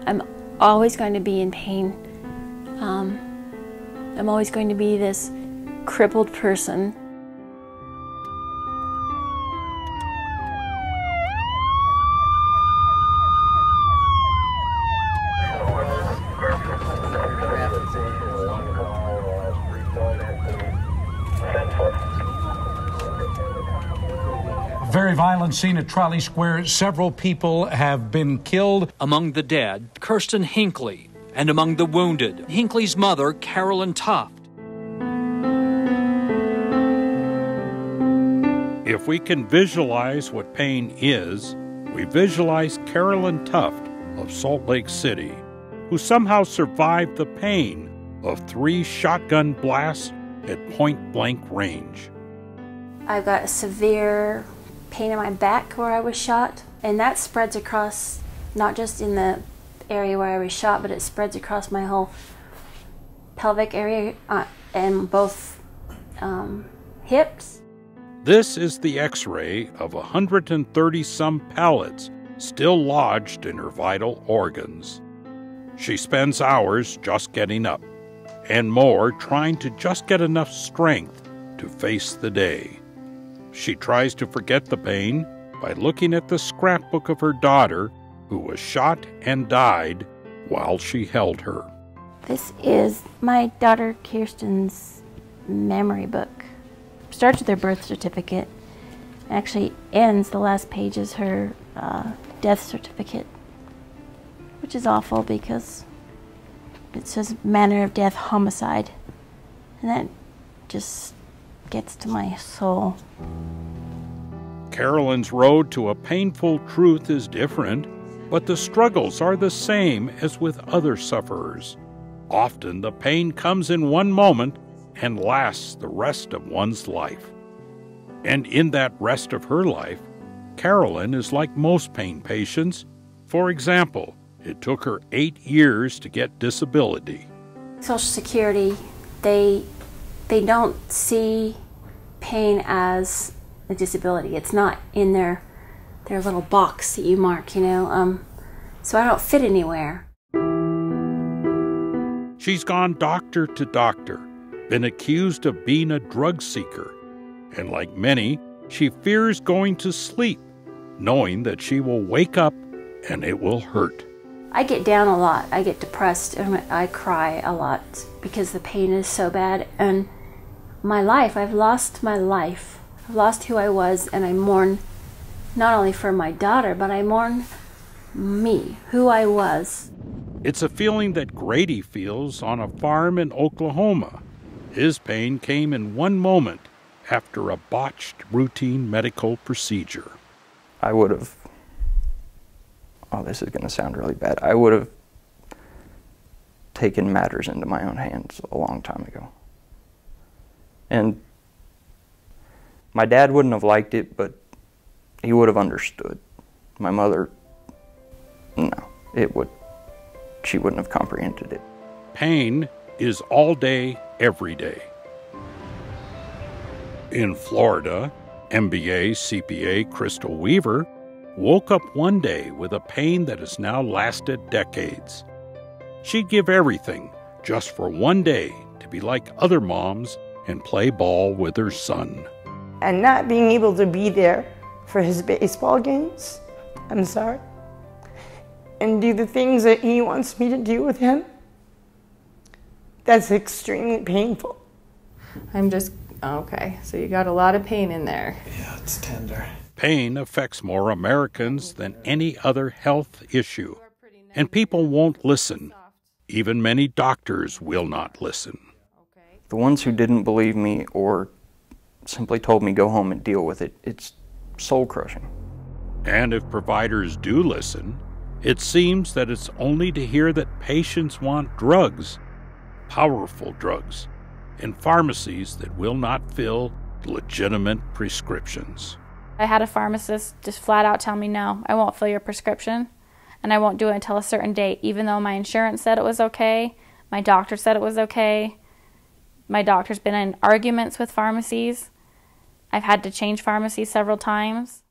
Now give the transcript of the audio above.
I'm always going to be in pain. I'm always going to be this crippled person. Very violent scene at Trolley Square. Several people have been killed. Among the dead, Kirsten Hinckley, and among the wounded, Hinckley's mother, Carolyn Tuft. If we can visualize what pain is, we visualize Carolyn Tuft of Salt Lake City, who somehow survived the pain of 3 shotgun blasts at point-blank range. I've got a severe pain in my back where I was shot, and that spreads across, not just in the area where I was shot, but it spreads across my whole pelvic area and both hips. This is the X-ray of 130-some pellets still lodged in her vital organs. She spends hours just getting up, and more trying to just get enough strength to face the day. She tries to forget the pain by looking at the scrapbook of her daughter, who was shot and died while she held her. This is my daughter Kirsten's memory book. Starts with her birth certificate. Actually ends, the last page is her death certificate, which is awful because it says manner of death, homicide. And that just gets to my soul. Carolyn's road to a painful truth is different, but the struggles are the same as with other sufferers. Often the pain comes in one moment and lasts the rest of one's life. And in that rest of her life, Carolyn is like most pain patients. For example, it took her 8 years to get disability. Social Security, they don't see pain as a disability. It's not in their little box that you mark, you know. So I don't fit anywhere. She's gone doctor to doctor, been accused of being a drug seeker, and like many, she fears going to sleep, knowing that she will wake up and it will hurt. I get down a lot. I get depressed and I cry a lot because the pain is so bad. And my life, I've lost my life. I've lost who I was, and I mourn not only for my daughter, but I mourn me, who I was. It's a feeling that Grady feels on a farm in Oklahoma. His pain came in one moment after a botched routine medical procedure. I would have, oh, this is going to sound really bad, I would have taken matters into my own hands a long time ago. And my dad wouldn't have liked it, but he would have understood. My mother, no, she wouldn't have comprehended it. Pain is all day, every day. In Florida, MBA CPA Chrystal Weaver woke up one day with a pain that has now lasted decades. She'd give everything just for one day to be like other moms and play ball with her son. And not being able to be there for his baseball games, I'm sorry, and do the things that he wants me to do with him, that's extremely painful. I'm just, okay, so you got a lot of pain in there. Yeah, it's tender. Pain affects more Americans than any other health issue, and people won't listen. Even many doctors will not listen. The ones who didn't believe me or simply told me go home and deal with it, it's soul-crushing. And if providers do listen, it seems that it's only to hear that patients want drugs, powerful drugs, in pharmacies that will not fill legitimate prescriptions. I had a pharmacist just flat out tell me, no, I won't fill your prescription, and I won't do it until a certain date, even though my insurance said it was okay, my doctor said it was okay. My doctor's been in arguments with pharmacies. I've had to change pharmacies several times.